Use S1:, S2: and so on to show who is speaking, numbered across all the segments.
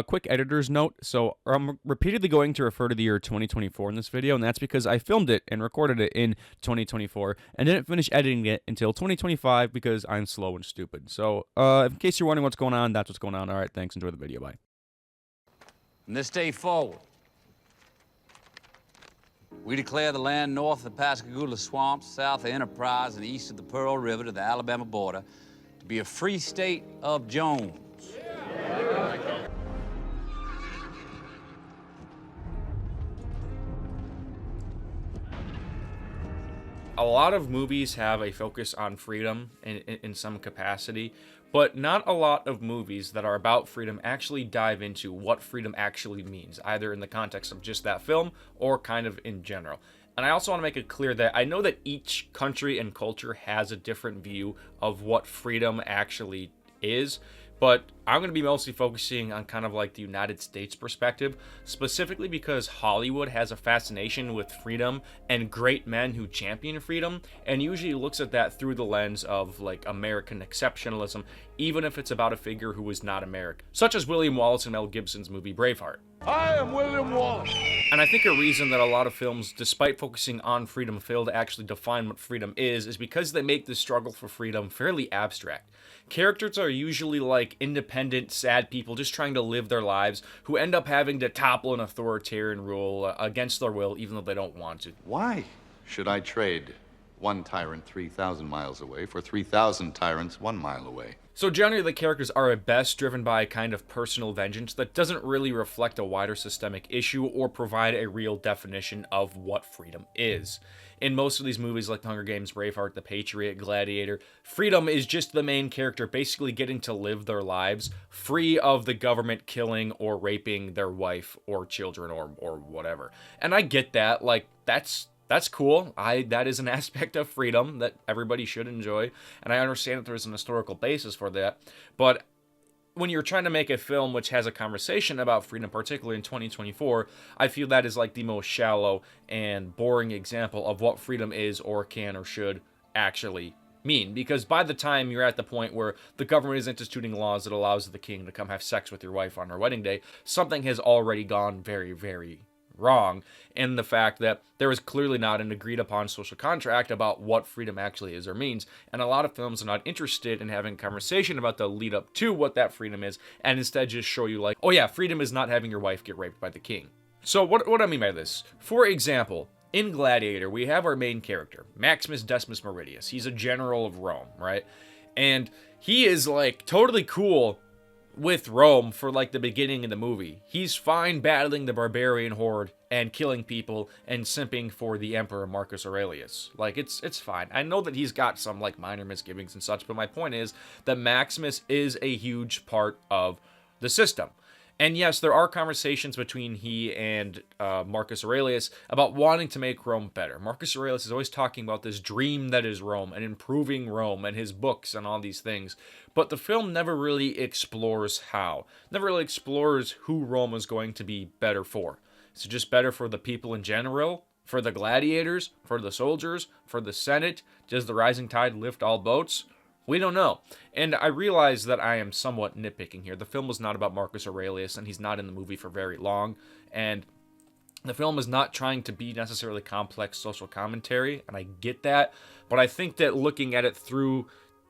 S1: Quick editor's note. So I'm repeatedly going to refer to the year 2024 in this video, and that's because I filmed it and recorded it in 2024 and didn't finish editing it until 2025 because I'm slow and stupid. So in case you're wondering what's going on, that's what's going on. All right, thanks. Enjoy the video. Bye.
S2: From this day forward, we declare the land north of the Pascagoula Swamps, south of Enterprise, and east of the Pearl River to the Alabama border to be a free state of Jones.
S1: A lot of movies have a focus on freedom in some capacity, but not a lot of movies that are about freedom actually dive into what freedom actually means, either in the context of just that film or kind of in general. And I also want to make it clear that I know that each country and culture has a different view of what freedom actually is, but I'm going to be mostly focusing on kind of like the United States perspective, specifically because Hollywood has a fascination with freedom and great men who champion freedom, and usually looks at that through the lens of like American exceptionalism, even if it's about a figure who is not American, such as William Wallace in Mel Gibson's movie Braveheart.
S3: I am William Wallace.
S1: And I think a reason that a lot of films, despite focusing on freedom, fail to actually define what freedom is because they make the struggle for freedom fairly abstract. Characters are usually like independent, sad people just trying to live their lives who end up having to topple an authoritarian rule against their will, even though they don't want to.
S4: Why should I trade one tyrant 3,000 miles away for 3,000 tyrants 1 mile away?
S1: So generally the characters are at best driven by a kind of personal vengeance that doesn't really reflect a wider systemic issue or provide a real definition of what freedom is. In most of these movies like The Hunger Games, Braveheart, The Patriot, Gladiator, freedom is just the main character basically getting to live their lives free of the government killing or raping their wife or children or whatever. And I get that, like that's cool. That is an aspect of freedom that everybody should enjoy, and I understand that there's an historical basis for that. But when you're trying to make a film which has a conversation about freedom, particularly in 2024, I feel that is like the most shallow and boring example of what freedom is or can or should actually mean. Because by the time you're at the point where the government is instituting laws that allows the king to come have sex with your wife on her wedding day, something has already gone very, very wrong in the fact that there is clearly not an agreed upon social contract about what freedom actually is or means, and a lot of films are not interested in having a conversation about the lead up to what that freedom is, and instead just show you like, oh yeah, freedom is not having your wife get raped by the king. So what do I mean by this? For example, in Gladiator, we have our main character, Maximus Decimus Meridius. He's a general of Rome, right? And he is like totally cool with Rome for like the beginning of the movie. He's fine battling the barbarian horde and killing people and simping for the emperor Marcus Aurelius. Like it's fine. I know that he's got some like minor misgivings and such, but my point is that Maximus is a huge part of the system. And yes, there are conversations between he and Marcus Aurelius about wanting to make Rome better. Marcus Aurelius is always talking about this dream that is Rome and improving Rome and his books and all these things. But the film never really explores how. Never really explores who Rome is going to be better for. Is it just better for the people in general? For the gladiators? For the soldiers? For the Senate? Does the rising tide lift all boats? We don't know. And I realize that I am somewhat nitpicking here. The film was not about Marcus Aurelius, and he's not in the movie for very long. And the film is not trying to be necessarily complex social commentary, and I get that. But I think that looking at it through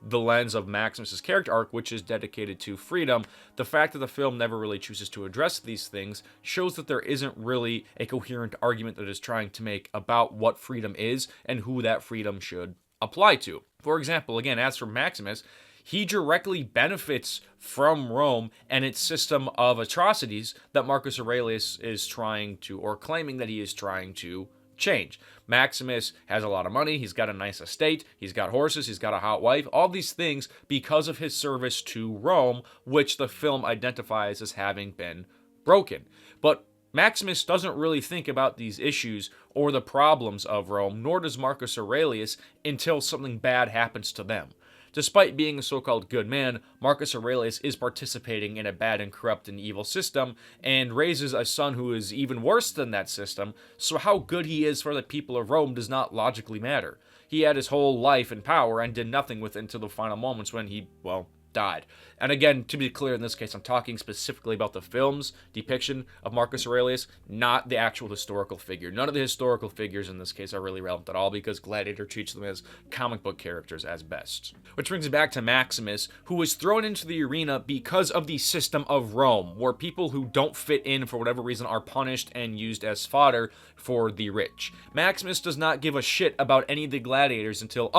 S1: the lens of Maximus's character arc, which is dedicated to freedom, the fact that the film never really chooses to address these things shows that there isn't really a coherent argument that is trying to make about what freedom is and who that freedom should apply to. For example, again, as for Maximus, he directly benefits from Rome and its system of atrocities that Marcus Aurelius is trying to, or claiming that he is trying to, change. Maximus has a lot of money, he's got a nice estate, he's got horses, he's got a hot wife, all these things because of his service to Rome, which the film identifies as having been broken. But Maximus doesn't really think about these issues or the problems of Rome, nor does Marcus Aurelius until something bad happens to them. Despite being a so-called good man, Marcus Aurelius is participating in a bad and corrupt and evil system and raises a son who is even worse than that system, so how good he is for the people of Rome does not logically matter. He had his whole life and power and did nothing with it until the final moments when he, well, died. And again, to be clear, in this case, I'm talking specifically about the film's depiction of Marcus Aurelius, not the actual historical figure. None of the historical figures in this case are really relevant at all because Gladiator treats them as comic book characters as best. Which brings me back to Maximus, who was thrown into the arena because of the system of Rome, where people who don't fit in for whatever reason are punished and used as fodder for the rich. Maximus does not give a shit about any of the gladiators until,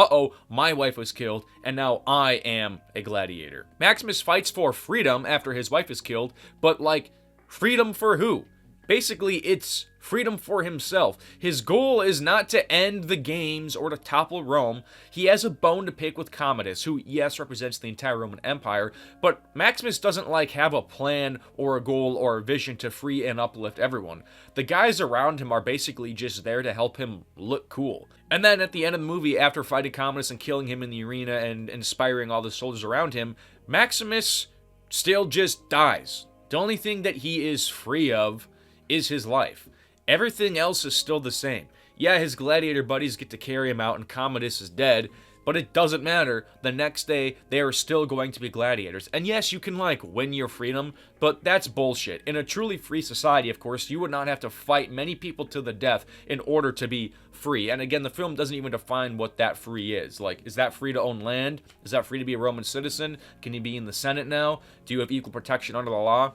S1: my wife was killed, and now I am a gladiator. Maximus fights for freedom after his wife is killed, but like, freedom for who? Basically, it's freedom for himself. His goal is not to end the games or to topple Rome. He has a bone to pick with Commodus, who, yes, represents the entire Roman Empire, but Maximus doesn't have a plan or a goal or a vision to free and uplift everyone. The guys around him are basically just there to help him look cool. And then at the end of the movie, after fighting Commodus and killing him in the arena and inspiring all the soldiers around him, Maximus still just dies. The only thing that he is free of is his life. Everything else is still the same. Yeah, his gladiator buddies get to carry him out and Commodus is dead, but it doesn't matter. The next day, they are still going to be gladiators. And yes, you can win your freedom, but that's bullshit. In a truly free society, of course, you would not have to fight many people to the death in order to be free. And again, the film doesn't even define what that free is. Is that free to own land? Is that free to be a Roman citizen? Can you be in the Senate now? Do you have equal protection under the law?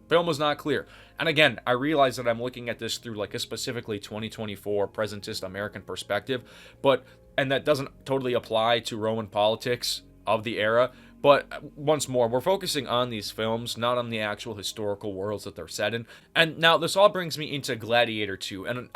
S1: Film was not clear. And again, I realize that I'm looking at this through a specifically 2024 presentist American perspective, and that doesn't totally apply to Roman politics of the era. But once more, we're focusing on these films, not on the actual historical worlds that they're set in. And now this all brings me into Gladiator 2. And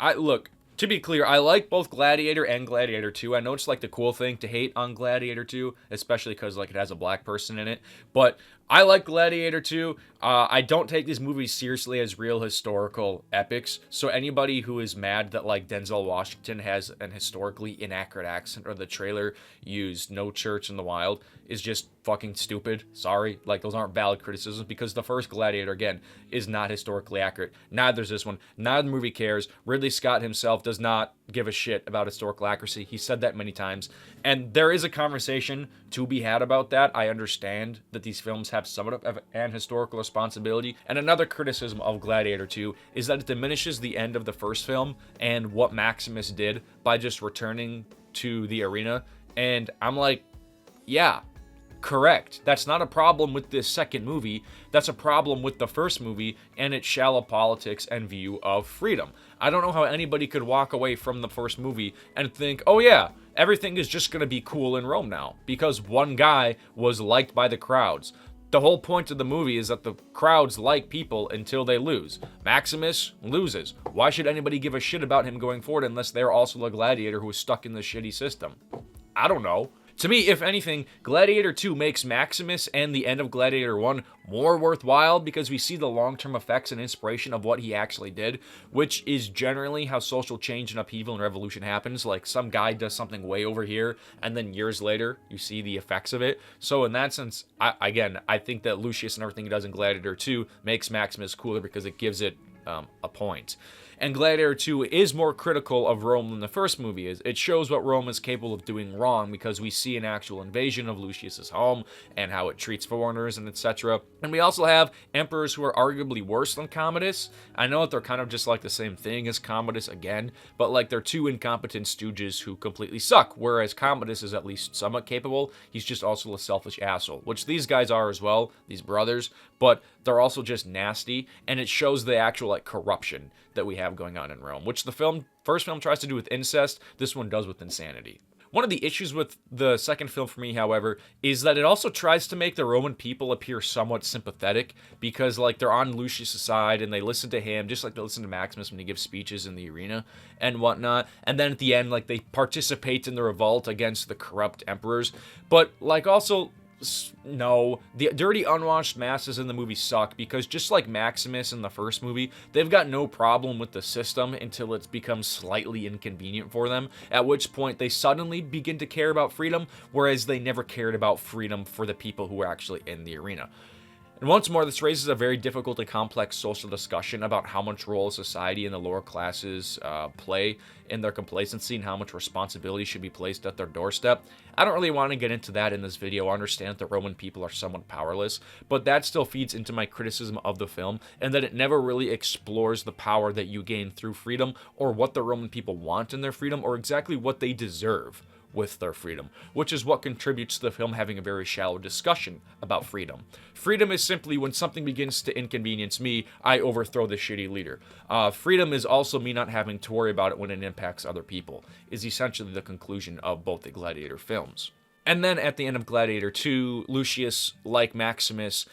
S1: to be clear, I like both Gladiator and Gladiator 2. I know it's the cool thing to hate on Gladiator 2, especially because it has a black person in it. But I like Gladiator 2. I don't take these movies seriously as real historical epics. So anybody who is mad that Denzel Washington has an historically inaccurate accent or the trailer used No Church in the Wild is just fucking stupid. Sorry. Those aren't valid criticisms because the first Gladiator, again, is not historically accurate. Neither is this one. Neither movie cares. Ridley Scott himself does not give a shit about historical accuracy. He said that many times. And there is a conversation to be had about that. I understand that these films have somewhat of an historical responsibility. And another criticism of Gladiator 2 is that it diminishes the end of the first film and what Maximus did by just returning to the arena. And I'm yeah, correct. That's not a problem with this second movie. That's a problem with the first movie and its shallow politics and view of freedom. I don't know how anybody could walk away from the first movie and think, oh yeah, everything is just going to be cool in Rome now because one guy was liked by the crowds. The whole point of the movie is that the crowds like people until they lose. Maximus loses. Why should anybody give a shit about him going forward unless they're also a gladiator who is stuck in the shitty system? I don't know. To me, if anything, Gladiator 2 makes Maximus and the end of Gladiator 1 more worthwhile because we see the long-term effects and inspiration of what he actually did, which is generally how social change and upheaval and revolution happens. Some guy does something way over here, and then years later, you see the effects of it. So in that sense, I think that Lucius and everything he does in Gladiator 2 makes Maximus cooler because it gives it a point. And Gladiator 2 is more critical of Rome than the first movie is. It shows what Rome is capable of doing wrong because we see an actual invasion of Lucius's home and how it treats foreigners and etc. And we also have emperors who are arguably worse than Commodus. I know that they're kind of just the same thing as Commodus again, but they're two incompetent stooges who completely suck, whereas Commodus is at least somewhat capable. He's just also a selfish asshole, which these guys are as well, these brothers, but they're also just nasty, and it shows the actual corruption that we have going on in Rome, which the first film tries to do with incest, this one does with insanity. One of the issues with the second film for me, however, is that it also tries to make the Roman people appear somewhat sympathetic because they're on Lucius' side and they listen to him just like they listen to Maximus when he gives speeches in the arena and whatnot. And then at the end, they participate in the revolt against the corrupt emperors. But also, no, the dirty unwashed masses in the movie suck because just like Maximus in the first movie, they've got no problem with the system until it's become slightly inconvenient for them, at which point they suddenly begin to care about freedom, whereas they never cared about freedom for the people who were actually in the arena. And once more, this raises a very difficult and complex social discussion about how much role society and the lower classes play in their complacency and how much responsibility should be placed at their doorstep. I don't really want to get into that in this video. I understand that the Roman people are somewhat powerless, but that still feeds into my criticism of the film, and that it never really explores the power that you gain through freedom, or what the Roman people want in their freedom, or exactly what they deserve with their freedom, which is what contributes to the film having a very shallow discussion about freedom. Freedom is simply when something begins to inconvenience me, I overthrow the shitty leader. Freedom is also me not having to worry about it when it impacts other people, is essentially the conclusion of both the Gladiator films. And then at the end of Gladiator 2, Lucius, like Maximus,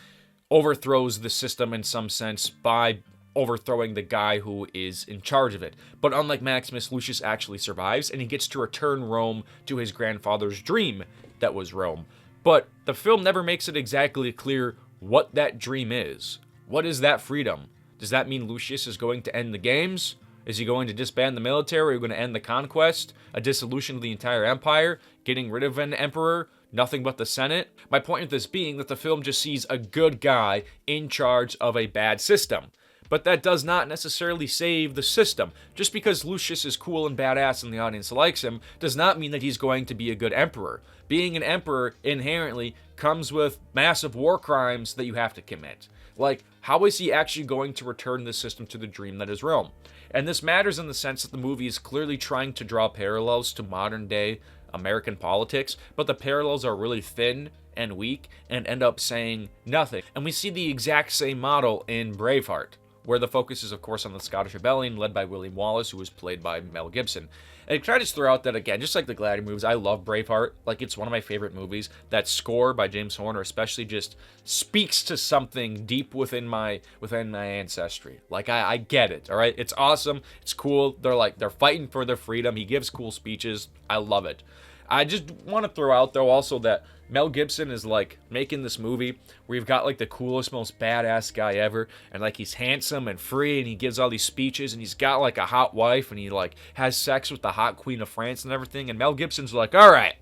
S1: overthrows the system in some sense by overthrowing the guy who is in charge of it. But unlike Maximus, Lucius actually survives, and he gets to return Rome to his grandfather's dream that was Rome. But the film never makes it exactly clear what that dream is. What is that freedom? Does that mean Lucius is going to end the games? Is he going to disband the military? Are we going to end the conquest? A dissolution of the entire empire? Getting rid of an emperor? Nothing but the Senate? My point with this being that the film just sees a good guy in charge of a bad system. But that does not necessarily save the system. Just because Lucius is cool and badass and the audience likes him does not mean that he's going to be a good emperor. Being an emperor inherently comes with massive war crimes that you have to commit. Like, how is he actually going to return the system to the dream that is Rome? And this matters in the sense that the movie is clearly trying to draw parallels to modern day American politics, but the parallels are really thin and weak and end up saying nothing. And we see the exact same model in Braveheart, where the focus is, of course, on the Scottish Rebellion, led by William Wallace, who was played by Mel Gibson. And can I just throw out that, again, just like the Gladiator movies, I love Braveheart. Like, it's one of my favorite movies. That score by James Horner especially just speaks to something deep within my ancestry. Like, I get it, all right? It's awesome. It's cool. They're fighting for their freedom. He gives cool speeches. I love it. I just want to throw out, though, also that Mel Gibson is, like, making this movie where you've got, like, the coolest, most badass guy ever, and, like, he's handsome and free, and he gives all these speeches, and he's got, like, a hot wife, and he, like, has sex with the hot queen of France and everything, and Mel Gibson's like, all right,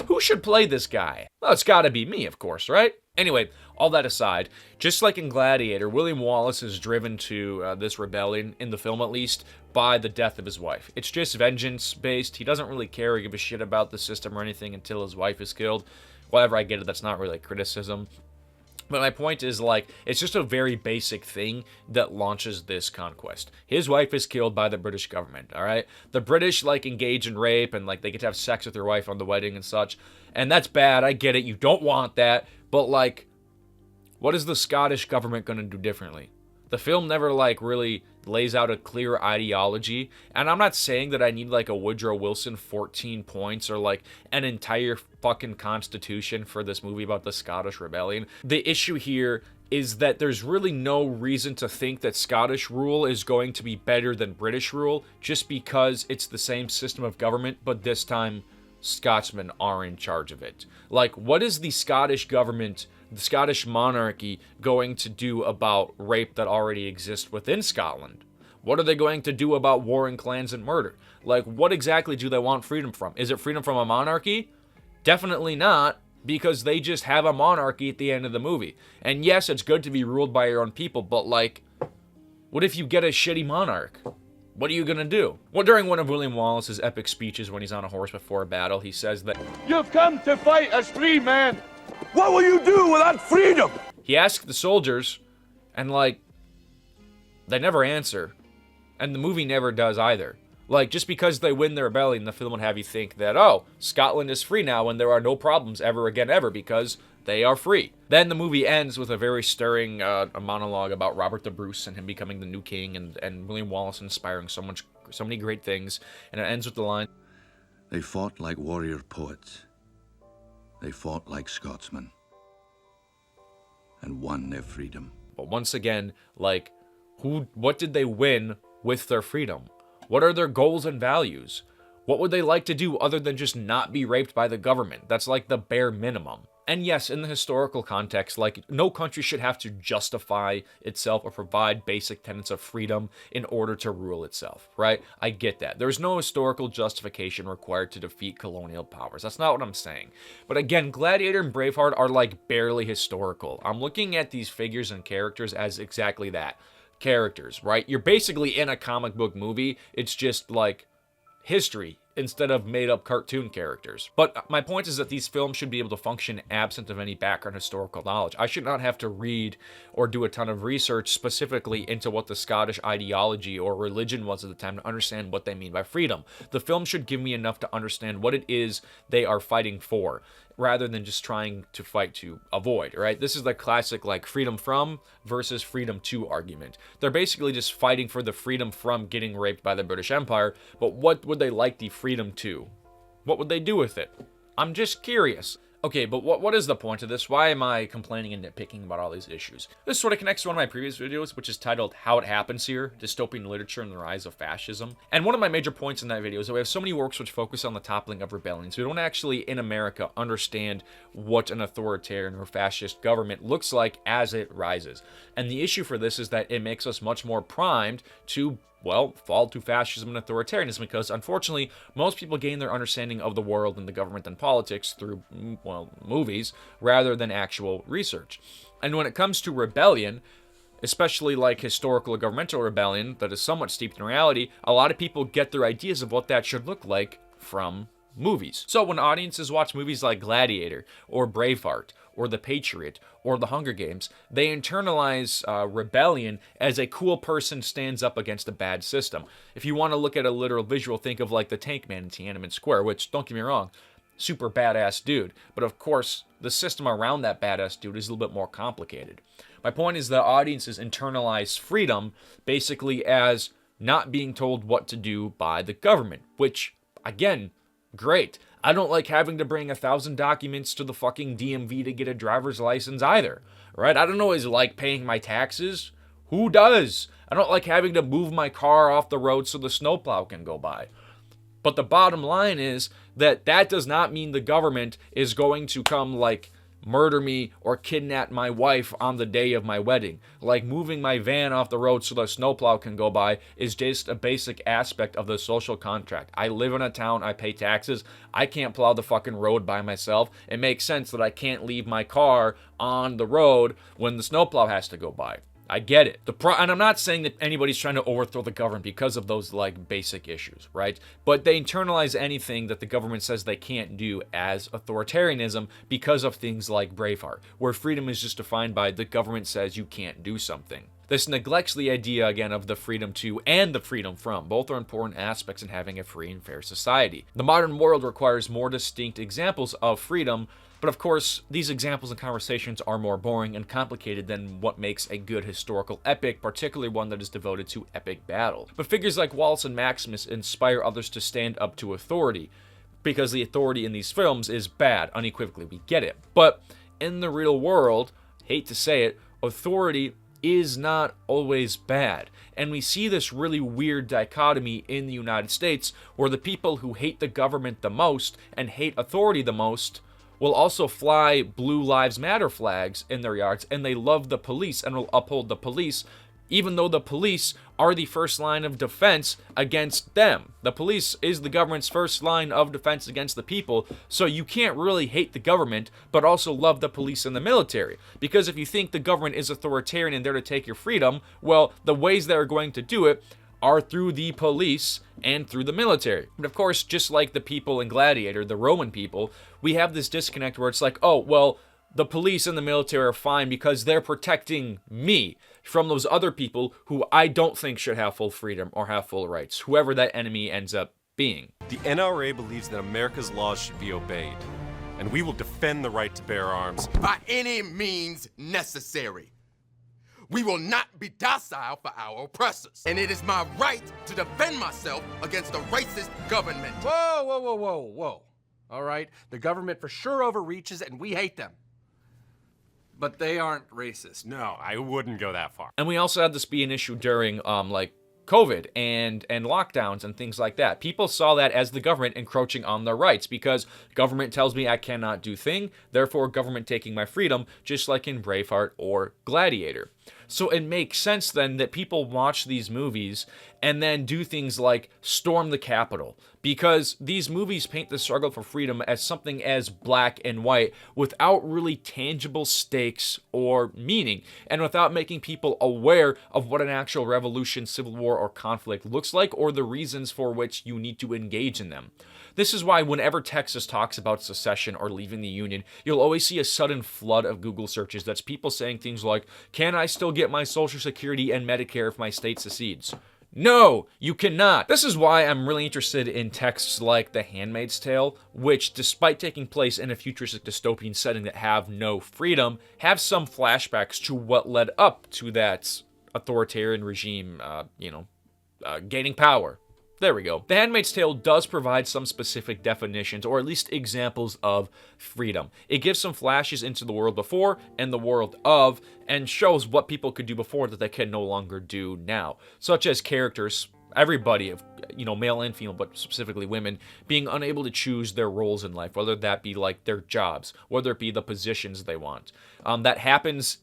S1: who should play this guy? Well, it's gotta be me, of course, right? Anyway, all that aside, just like in Gladiator, William Wallace is driven to this rebellion, in the film at least, by the death of his wife. It's just vengeance-based. He doesn't really care or give a shit about the system or anything until his wife is killed. Whatever, I get it, that's not really a criticism. But my point is, like, it's just a very basic thing that launches this conquest. His wife is killed by the British government, all right? The British, like, engage in rape, and, like, they get to have sex with their wife on the wedding and such. And that's bad, I get it, you don't want that. But, like, what is the Scottish government going to do differently? The film never, like, really lays out a clear ideology. And I'm not saying that I need, like, a Woodrow Wilson 14 points or, like, an entire fucking constitution for this movie about the Scottish Rebellion. The issue here is that there's really no reason to think that Scottish rule is going to be better than British rule just because it's the same system of government, but this time Scotsmen are in charge of it. Like, what is the Scottish government, the Scottish monarchy, going to do about rape that already exists within Scotland? What are they going to do about warring clans and murder? Like, what exactly do they want freedom from? Is it freedom from a monarchy? Definitely not, because they just have a monarchy at the end of the movie. And yes, it's good to be ruled by your own people, but, like, what if you get a shitty monarch? What are you gonna do? Well, during one of William Wallace's epic speeches when he's on a horse before a battle, he says that,
S3: You've come to fight as free men. What will you do without freedom?
S1: he asked the soldiers, and, like, they never answer. And the movie never does either. Like, just because they win the rebellion, the film would have you think that, oh, Scotland is free now and there are no problems ever again ever because they are free. Then the movie ends with a very stirring monologue about Robert the Bruce and him becoming the new king, and William Wallace inspiring so many great things. And it ends with the line,
S5: They fought like warrior poets. They fought like Scotsmen. And won their freedom.
S1: but once again, like, what did they win with their freedom? What are their goals and values? What would they like to do other than just not be raped by the government? That's like the bare minimum. And yes, in the historical context, like, no country should have to justify itself or provide basic tenets of freedom in order to rule itself, right? I get that. There's no historical justification required to defeat colonial powers. That's not what I'm saying. But again, Gladiator and Braveheart are like barely historical. I'm looking at these figures and characters as exactly that. Characters, right? You're basically in a comic book movie. It's just like history instead of made-up cartoon characters. But my point is that these films should be able to function absent of any background historical knowledge. I should not have to read or do a ton of research specifically into what the Scottish ideology or religion was at the time to understand what they mean by freedom. The film should give me enough to understand what it is they are fighting for, rather than just trying to fight to avoid, right? This is the classic, like, freedom from versus freedom to argument. They're basically just fighting for the freedom from getting raped by the British Empire, but what would they like the freedom to? What would they do with it? I'm just curious. Okay, but what is the point of this? Why am I complaining and nitpicking about all these issues? This sort of connects to one of my previous videos, which is titled How It Happens Here, Dystopian Literature and the Rise of Fascism. And one of my major points in that video is that we have so many works which focus on the toppling of rebellions. We don't actually, in America, understand what an authoritarian or fascist government looks like as it rises. And the issue for this is that it makes us much more primed to, well, fall to fascism and authoritarianism, because unfortunately most people gain their understanding of the world and the government and politics through, well, movies rather than actual research. And when it comes to rebellion, especially like historical or governmental rebellion that is somewhat steeped in reality, a lot of people get their ideas of what that should look like from movies. So when audiences watch movies like Gladiator or Braveheart or The Patriot or The Hunger Games, they internalize rebellion as a cool person stands up against a bad system. If you want to look at a literal visual, think of like the Tank Man in Tiananmen Square, which, don't get me wrong, super badass dude. But of course, the system around that badass dude is a little bit more complicated. My point is that audiences internalize freedom basically as not being told what to do by the government, which, again, great. I don't like having to bring 1,000 documents to the fucking DMV to get a driver's license either, right? I don't always like paying my taxes. Who does? I don't like having to move my car off the road so the snowplow can go by. But the bottom line is that does not mean the government is going to come, like, murder me or kidnap my wife on the day of my wedding. Like, moving my van off the road so the snowplow can go by is just a basic aspect of the social contract. I live in a town, I pay taxes, I can't plow the fucking road by myself. It makes sense that I can't leave my car on the road when the snowplow has to go by. I get it. And I'm not saying that anybody's trying to overthrow the government because of those, like, basic issues, right? But they internalize anything that the government says they can't do as authoritarianism because of things like Braveheart, where freedom is just defined by the government says you can't do something. This neglects the idea, again, of the freedom to and the freedom from. Both are important aspects in having a free and fair society. The modern world requires more distinct examples of freedom, but of course, these examples and conversations are more boring and complicated than what makes a good historical epic, particularly one that is devoted to epic battle. But figures like Wallace and Maximus inspire others to stand up to authority, because the authority in these films is bad, unequivocally, we get it. But in the real world, hate to say it, authority is not always bad. And we see this really weird dichotomy in the United States, where the people who hate the government the most and hate authority the most will also fly Blue Lives Matter flags in their yards, and they love the police and will uphold the police, even though the police are the first line of defense against them. The police is the government's first line of defense against the people, so you can't really hate the government, but also love the police and the military. Because if you think the government is authoritarian and there to take your freedom, well, the ways they're going to do it are through the police and through the military. But of course, just like the people in Gladiator, the Roman people, we have this disconnect where it's like, oh, well, the police and the military are fine because they're protecting me from those other people who I don't think should have full freedom or have full rights, whoever that enemy ends up being.
S6: The NRA believes that America's laws should be obeyed, and we will defend the right to bear arms
S7: by any means necessary. We will not be docile for our oppressors. And it is my right to defend myself against a racist government.
S8: Whoa, whoa, whoa, whoa, whoa. All right, the government for sure overreaches and we hate them. But they aren't racist.
S6: No, I wouldn't go that far.
S1: And we also had this be an issue during, like, COVID and lockdowns and things like that. People saw that as the government encroaching on their rights because government tells me I cannot do thing, therefore government taking my freedom, just like in Braveheart or Gladiator. So it makes sense then that people watch these movies and then do things like storm the Capitol, because these movies paint the struggle for freedom as something as black and white without really tangible stakes or meaning, and without making people aware of what an actual revolution, civil war, or conflict looks like, or the reasons for which you need to engage in them. This is why whenever Texas talks about secession or leaving the Union, you'll always see a sudden flood of Google searches that's people saying things like, can I still get my Social Security and Medicare if my state secedes? No, you cannot. This is why I'm really interested in texts like The Handmaid's Tale, which, despite taking place in a futuristic dystopian setting that have no freedom, have some flashbacks to what led up to that authoritarian regime, gaining power. There we go. The Handmaid's Tale does provide some specific definitions, or at least examples of freedom. It gives some flashes into the world before and the world of, and shows what people could do before that they can no longer do now. Such as characters, everybody, male and female, but specifically women, being unable to choose their roles in life, whether that be like their jobs, whether it be the positions they want. That happens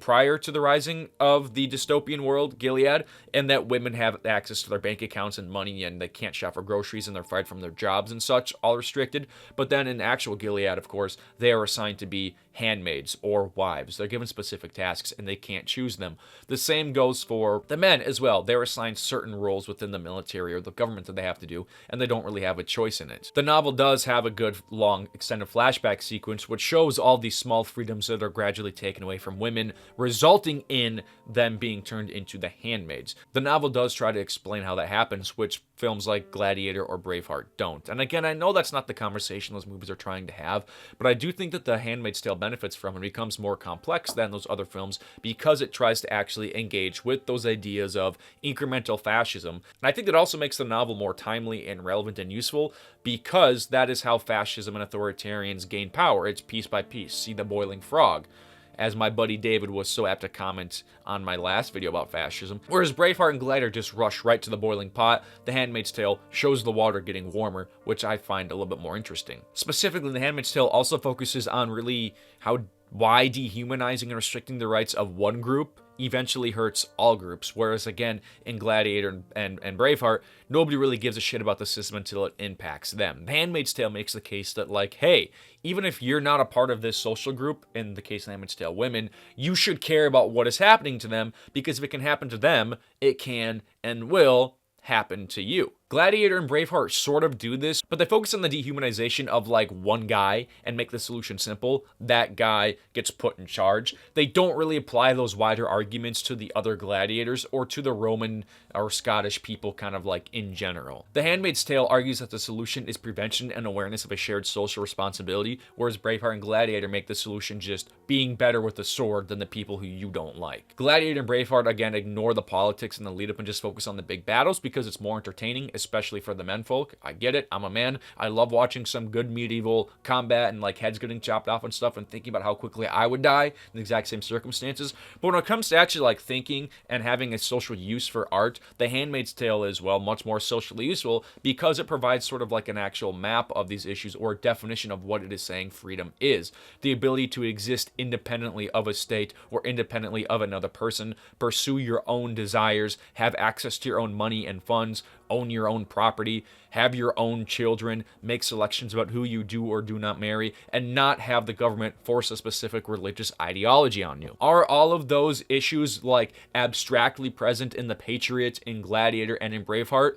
S1: prior to the rising of the dystopian world, Gilead, and that women have access to their bank accounts and money, and they can't shop for groceries, and they're fired from their jobs and such, all restricted. But then in actual Gilead, of course, they are assigned to be handmaids or wives. They're given specific tasks, and they can't choose them. The same goes for the men as well. They're assigned certain roles within the military or the government that they have to do, and they don't really have a choice in it. The novel does have a good, long, extended flashback sequence, which shows all these small freedoms that are gradually taken away from women, resulting in them being turned into the handmaids. The novel does try to explain how that happens, which films like Gladiator or Braveheart don't. And again, I know that's not the conversation those movies are trying to have, but I do think that The Handmaid's Tale benefits from and becomes more complex than those other films because it tries to actually engage with those ideas of incremental fascism. And I think that also makes the novel more timely and relevant and useful, because that is how fascism and authoritarians gain power. It's piece by piece. See the boiling frog, as my buddy David was so apt to comment on my last video about fascism. Whereas Braveheart and Gladiator just rush right to the boiling pot, The Handmaid's Tale shows the water getting warmer, which I find a little bit more interesting. Specifically, The Handmaid's Tale also focuses on really why dehumanizing and restricting the rights of one group eventually hurts all groups, whereas again in Gladiator and Braveheart, nobody really gives a shit about the system until it impacts them. The Handmaid's Tale makes the case that, like, hey, even if you're not a part of this social group, in the case of The Handmaid's Tale women, you should care about what is happening to them, because if it can happen to them, it can and will happen to you. Gladiator and Braveheart sort of do this, but they focus on the dehumanization of like one guy and make the solution simple. That guy gets put in charge. They don't really apply those wider arguments to the other gladiators or to the Roman or Scottish people kind of like in general. The Handmaid's Tale argues that the solution is prevention and awareness of a shared social responsibility, whereas Braveheart and Gladiator make the solution just being better with the sword than the people who you don't like. Gladiator and Braveheart again ignore the politics and the lead up and just focus on the big battles because it's more entertaining, especially for the menfolk. I get it. I'm a man. I love watching some good medieval combat and like heads getting chopped off and stuff and thinking about how quickly I would die in the exact same circumstances. But when it comes to actually like thinking and having a social use for art, The Handmaid's Tale is, well, much more socially useful because it provides sort of like an actual map of these issues or a definition of what it is saying freedom is. The ability to exist independently of a state or independently of another person, pursue your own desires, have access to your own money and funds, own your own property, have your own children, make selections about who you do or do not marry, and not have the government force a specific religious ideology on you. Are all of those issues like abstractly present in The Patriot, in Gladiator, and in Braveheart?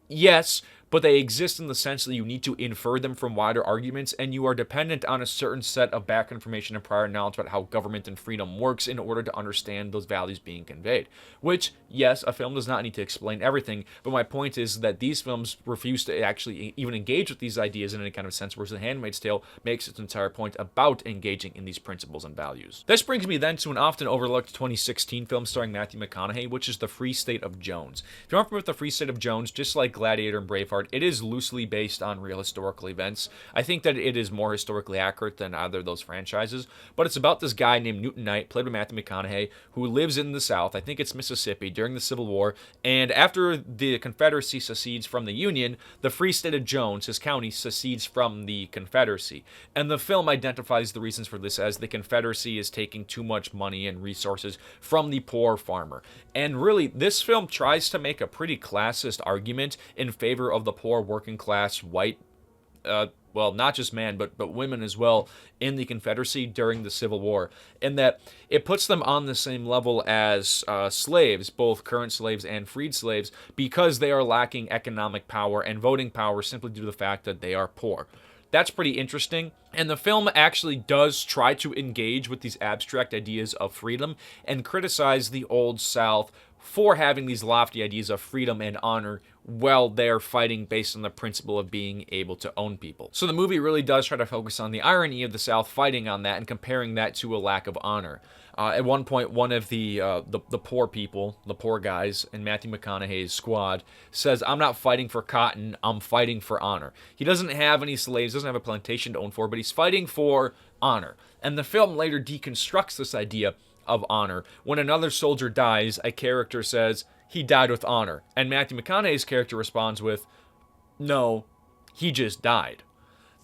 S1: Yes, but they exist in the sense that you need to infer them from wider arguments, and you are dependent on a certain set of back information and prior knowledge about how government and freedom works in order to understand those values being conveyed. Which, yes, a film does not need to explain everything, but my point is that these films refuse to actually even engage with these ideas in any kind of sense, whereas The Handmaid's Tale makes its entire point about engaging in these principles and values. This brings me then to an often overlooked 2016 film starring Matthew McConaughey, which is The Free State of Jones. If you aren't familiar with The Free State of Jones, just like Gladiator and Braveheart, Braveheart, it is loosely based on real historical events. I think that it is more historically accurate than either of those franchises, but it's about this guy named Newton Knight, played by Matthew McConaughey, who lives in the South, I think it's Mississippi, during the Civil War, and after the Confederacy secedes from the Union, the Free State of Jones, his county, secedes from the Confederacy. And the film identifies the reasons for this as the Confederacy is taking too much money and resources from the poor farmer. And really, this film tries to make a pretty classist argument in favor of the poor working class white, well, not just man, but women as well in the Confederacy during the Civil War, in that it puts them on the same level as slaves, both current slaves and freed slaves, because they are lacking economic power and voting power simply due to the fact that they are poor. That's pretty interesting, and the film actually does try to engage with these abstract ideas of freedom and criticize the Old South for having these lofty ideas of freedom and honor while they're fighting based on the principle of being able to own people. So the movie really does try to focus on the irony of the South fighting on that and comparing that to a lack of honor. At one point, one of the poor people, the poor guys in Matthew McConaughey's squad, says, "I'm not fighting for cotton, I'm fighting for honor." He doesn't have any slaves, doesn't have a plantation to own for, but he's fighting for honor. And the film later deconstructs this idea of honor. When another soldier dies, a character says, "He died with honor." And Matthew McConaughey's character responds with, "No, he just died."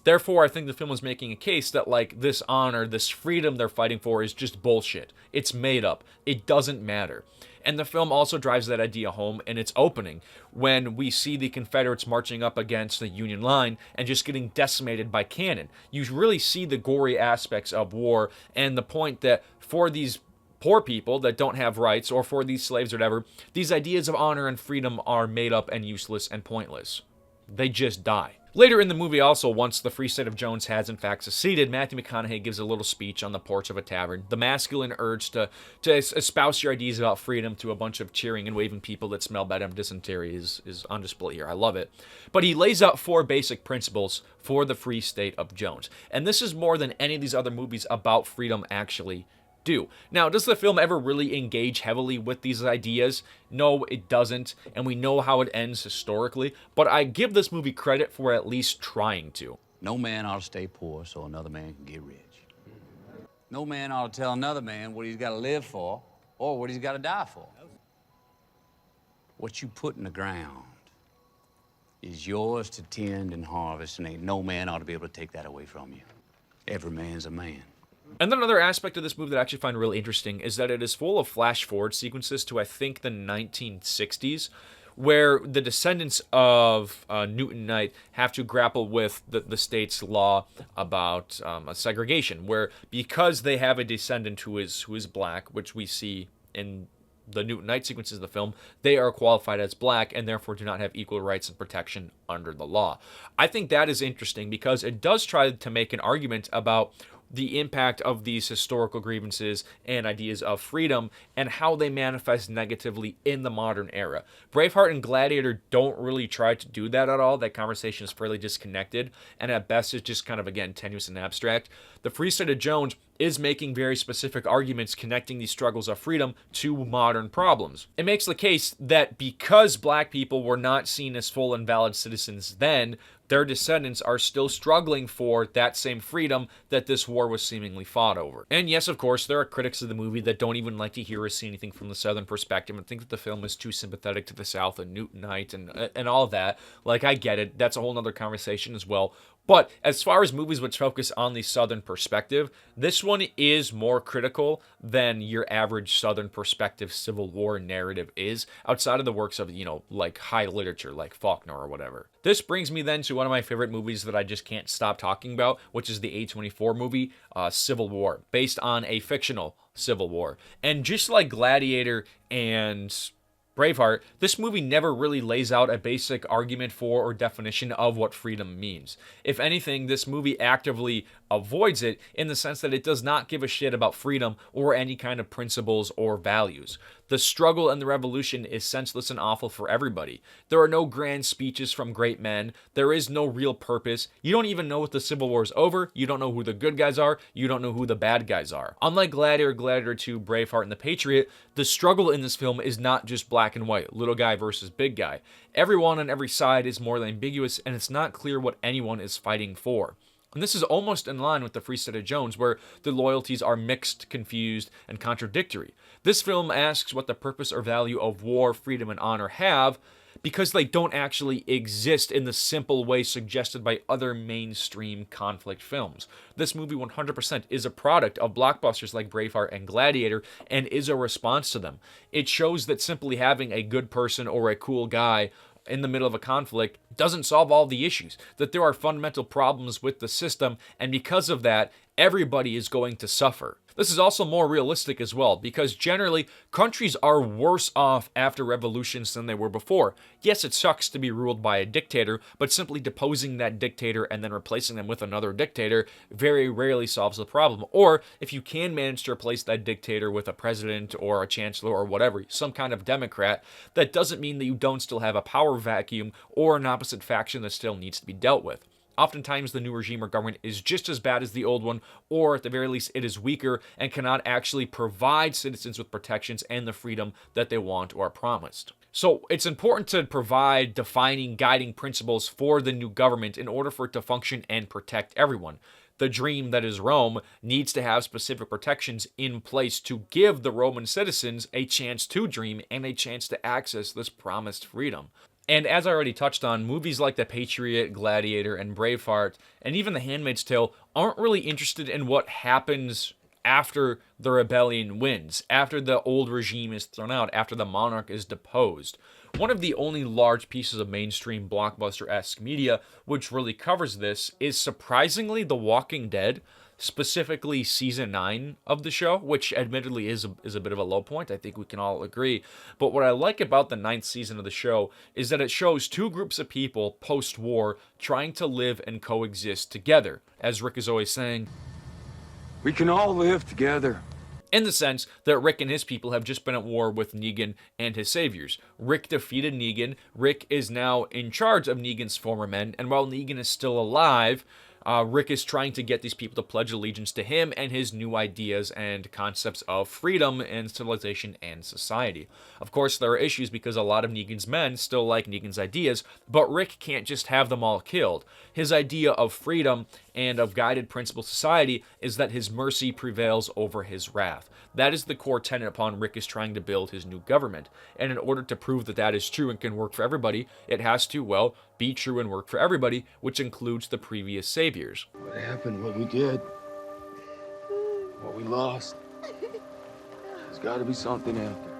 S1: Therefore, I think the film is making a case that, like, this honor, this freedom they're fighting for is just bullshit. It's made up. It doesn't matter. And the film also drives that idea home in its opening, when we see the Confederates marching up against the Union line and just getting decimated by cannon. You really see the gory aspects of war and the point that for these poor people that don't have rights, or for these slaves or whatever, these ideas of honor and freedom are made up and useless and pointless. They just die. Later in the movie also, once the Free State of Jones has in fact seceded, Matthew McConaughey gives a little speech on the porch of a tavern. The masculine urge to espouse your ideas about freedom to a bunch of cheering and waving people that smell bad and dysentery is on display here. I love it. But he lays out 4 basic principles for the Free State of Jones. And this is more than any of these other movies about freedom actually do. Now, does the film ever really engage heavily with these ideas? No, it doesn't, and we know how it ends historically, but I give this movie credit for at least trying to.
S2: No man ought to stay poor so another man can get rich. No man ought to tell another man what he's got to live for or what he's got to die for. What you put in the ground is yours to tend and harvest, and ain't no man ought to be able to take that away from you. Every man's a man.
S1: And then another aspect of this movie that I actually find really interesting is that it is full of flash-forward sequences to, I think, the 1960s, where the descendants of Newton Knight have to grapple with the state's law about segregation, where because they have a descendant who is black, which we see in the Newton Knight sequences of the film, they are qualified as black and therefore do not have equal rights and protection under the law. I think that is interesting because it does try to make an argument about the impact of these historical grievances and ideas of freedom and how they manifest negatively in the modern era. Braveheart and Gladiator don't really try to do that at all. That conversation is fairly disconnected, and at best it's just kind of, again, tenuous and abstract. The Free State of Jones is making very specific arguments connecting these struggles of freedom to modern problems. It makes the case that because black people were not seen as full and valid citizens then, their descendants are still struggling for that same freedom that this war was seemingly fought over. And yes, of course, there are critics of the movie that don't even like to hear or see anything from the Southern perspective and think that the film is too sympathetic to the South and Newton Knight and all of that. Like, I get it. That's a whole nother conversation as well. But as far as movies which focus on the Southern perspective, this one is more critical than your average Southern perspective Civil War narrative is, outside of the works of, like high literature, like Faulkner or whatever. This brings me then to one of my favorite movies that I just can't stop talking about, which is the A24 movie, Civil War, based on a fictional Civil War. And just like Gladiator and Braveheart, this movie never really lays out a basic argument for or definition of what freedom means. If anything, this movie actively avoids it in the sense that it does not give a shit about freedom or any kind of principles or values. The struggle and the revolution is senseless and awful for everybody. There are no grand speeches from great men. There is no real purpose. You don't even know if the Civil War is over. You don't know who the good guys are. You don't know who the bad guys are. Unlike Gladiator, Gladiator 2, Braveheart, and the Patriot, the struggle in this film is not just black and white, little guy versus big guy. Everyone on every side is more ambiguous, and it's not clear what anyone is fighting for. And this is almost in line with the Free State of Jones, where the loyalties are mixed, confused, and contradictory. This film asks what the purpose or value of war, freedom, and honor have, because they don't actually exist in the simple way suggested by other mainstream conflict films. This movie 100% is a product of blockbusters like Braveheart and Gladiator, and is a response to them. It shows that simply having a good person or a cool guy in the middle of a conflict doesn't solve all the issues, that there are fundamental problems with the system, and because of that, everybody is going to suffer. This is also more realistic as well, because generally, countries are worse off after revolutions than they were before. Yes, it sucks to be ruled by a dictator, but simply deposing that dictator and then replacing them with another dictator very rarely solves the problem. Or, if you can manage to replace that dictator with a president or a chancellor or whatever, some kind of democrat, that doesn't mean that you don't still have a power vacuum or an opposite faction that still needs to be dealt with. Oftentimes, the new regime or government is just as bad as the old one, or at the very least, it is weaker and cannot actually provide citizens with protections and the freedom that they want or are promised. So it's important to provide defining, guiding principles for the new government in order for it to function and protect everyone. The dream that is Rome needs to have specific protections in place to give the Roman citizens a chance to dream and a chance to access this promised freedom. And as I already touched on, movies like The Patriot, Gladiator, and Braveheart, and even The Handmaid's Tale aren't really interested in what happens after the rebellion wins, after the old regime is thrown out, after the monarch is deposed. One of the only large pieces of mainstream blockbuster-esque media which really covers this is surprisingly The Walking Dead, specifically season 9 of the show, which admittedly is a bit of a low point. I think we can all agree. But what I like about the 9th season of the show is that it shows two groups of people post-war trying to live and coexist together. As Rick is always saying,
S3: We can all live together.
S1: in the sense that Rick and his people have just been at war with Negan and his saviors. Rick defeated Negan. Rick is now in charge of Negan's former men, and while Negan is still alive, Rick is trying to get these people to pledge allegiance to him and his new ideas and concepts of freedom and civilization and society. Of course, there are issues because a lot of Negan's men still like Negan's ideas, but Rick can't just have them all killed. His idea of freedom and of guided principle society is that his mercy prevails over his wrath. That is the core tenet upon Rick is trying to build his new government. And in order to prove that that is true and can work for everybody, it has to, well, be true and work for everybody, which includes the previous saviors.
S3: What happened, what we did, what we lost. There's got to be something after.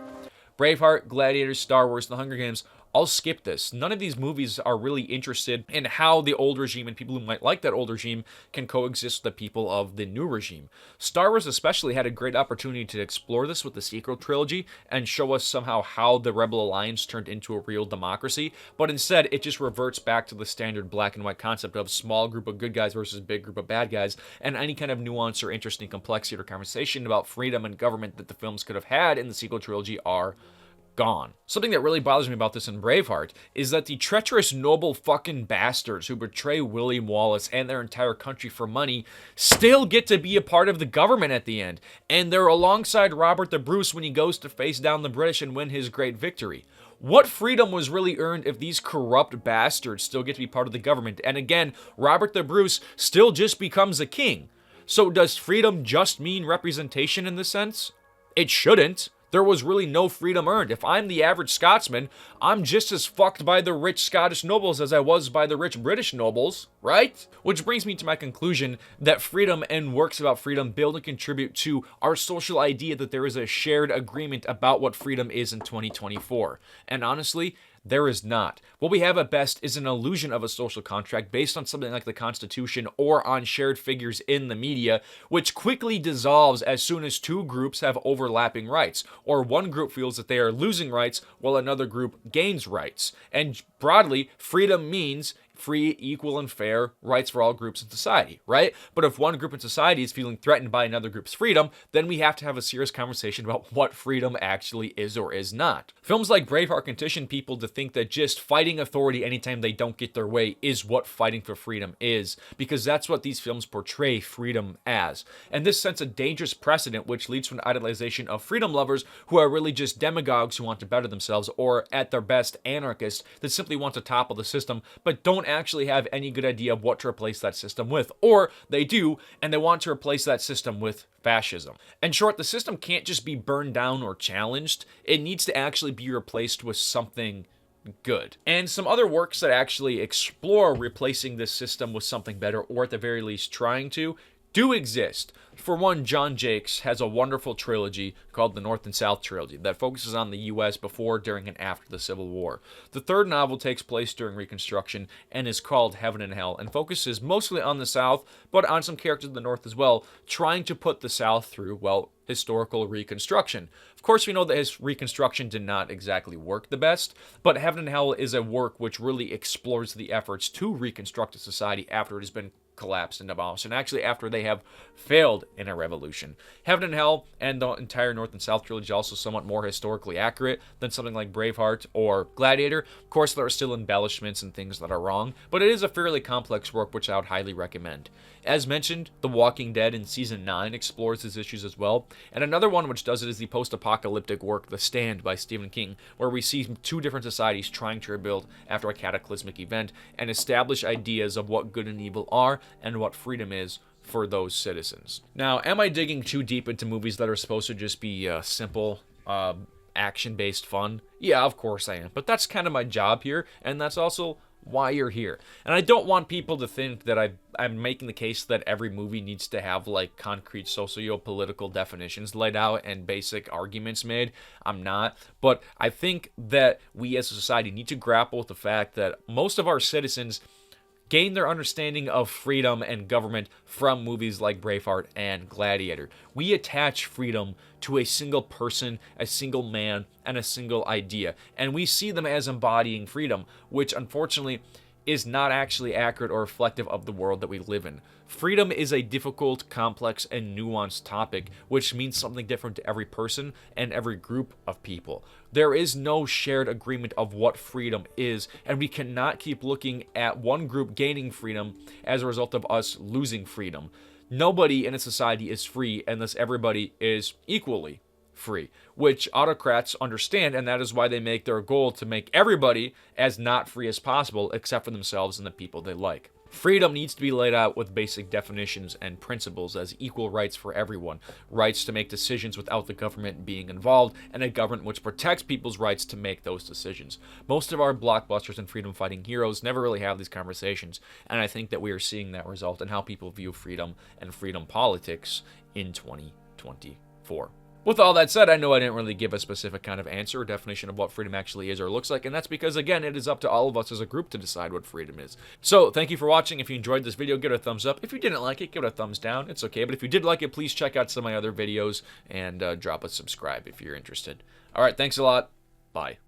S1: Braveheart, Gladiator, Star Wars, The Hunger Games, I'll skip this. None of these movies are really interested in how the old regime and people who might like that old regime can coexist with the people of the new regime. Star Wars especially had a great opportunity to explore this with the sequel trilogy and show us somehow how the Rebel Alliance turned into a real democracy, but instead it just reverts back to the standard black and white concept of small group of good guys versus big group of bad guys, and any kind of nuance or interesting complexity or conversation about freedom and government that the films could have had in the sequel trilogy are gone. Something that really bothers me about this in Braveheart is that the treacherous noble fucking bastards who betray William Wallace and their entire country for money still get to be a part of the government at the end, and they're alongside Robert the Bruce when he goes to face down the British and win his great victory. What freedom was really earned if these corrupt bastards still get to be part of the government? And again, Robert the Bruce still just becomes a king. So does freedom just mean representation in this sense? It shouldn't. There was really no freedom earned. If I'm the average Scotsman, I'm just as fucked by the rich Scottish nobles as I was by the rich British nobles, right? Which brings me to my conclusion that freedom and works about freedom build and contribute to our social idea that there is a shared agreement about what freedom is in 2024. And honestly, there is not. What we have at best is an illusion of a social contract based on something like the Constitution or on shared figures in the media, which quickly dissolves as soon as two groups have overlapping rights, or one group feels that they are losing rights while another group gains rights. And broadly, freedom means free, equal, and fair rights for all groups in society, right? But if one group in society is feeling threatened by another group's freedom, then we have to have a serious conversation about what freedom actually is or is not. Films like Braveheart condition people to think that just fighting authority anytime they don't get their way is what fighting for freedom is, because that's what these films portray freedom as. And this sets a dangerous precedent which leads to an idolization of freedom lovers who are really just demagogues who want to better themselves, or at their best, anarchists that simply want to topple the system but don't actually have any good idea of what to replace that system with. Or they do, and they want to replace that system with fascism. In short, the system can't just be burned down or challenged. It needs to actually be replaced with something good. And some other works that actually explore replacing this system with something better, or at the very least trying to, do exist. For one, John Jakes has a wonderful trilogy called the North and South Trilogy that focuses on the U.S. before, during, and after the Civil War. The third novel takes place during Reconstruction and is called Heaven and Hell, and focuses mostly on the South, but on some characters of the North as well, trying to put the South through, well, historical reconstruction. Of course, we know that his reconstruction did not exactly work the best, but Heaven and Hell is a work which really explores the efforts to reconstruct a society after it has been collapsed and demolished, and actually after they have failed in a revolution. Heaven and Hell and the entire North and South trilogy are also somewhat more historically accurate than something like Braveheart or Gladiator. Of course, there are still embellishments and things that are wrong, but it is a fairly complex work which I would highly recommend. As mentioned, The Walking Dead in Season 9 explores these issues as well, and another one which does it is the post-apocalyptic work The Stand by Stephen King, where we see two different societies trying to rebuild after a cataclysmic event and establish ideas of what good and evil are and what freedom is for those citizens. Now, am I digging too deep into movies that are supposed to just be simple, action-based fun? Yeah, of course I am, but that's kind of my job here, and that's also why you're here. And I don't want people to think that I'm making the case that every movie needs to have like concrete socio-political definitions laid out and basic arguments made. I'm not. But I think that we as a society need to grapple with the fact that most of our citizens gain their understanding of freedom and government from movies like Braveheart and Gladiator. We attach freedom to a single person, a single man, and a single idea, and we see them as embodying freedom, which unfortunately is not actually accurate or reflective of the world that we live in. Freedom is a difficult, complex, and nuanced topic, which means something different to every person and every group of people. There is no shared agreement of what freedom is, and we cannot keep looking at one group gaining freedom as a result of us losing freedom. Nobody in a society is free unless everybody is equally free, which autocrats understand, and that is why they make their goal to make everybody as not free as possible except for themselves and the people they like. Freedom needs to be laid out with basic definitions and principles as equal rights for everyone, rights to make decisions without the government being involved, and a government which protects people's rights to make those decisions. Most of our blockbusters and freedom-fighting heroes never really have these conversations, and I think that we are seeing that result in how people view freedom and freedom politics in 2024. With all that said, I know I didn't really give a specific kind of answer or definition of what freedom actually is or looks like, and that's because, again, it is up to all of us as a group to decide what freedom is. So, thank you for watching. If you enjoyed this video, give it a thumbs up. If you didn't like it, give it a thumbs down. It's okay, but if you did like it, please check out some of my other videos and drop a subscribe if you're interested. All right, thanks a lot. Bye.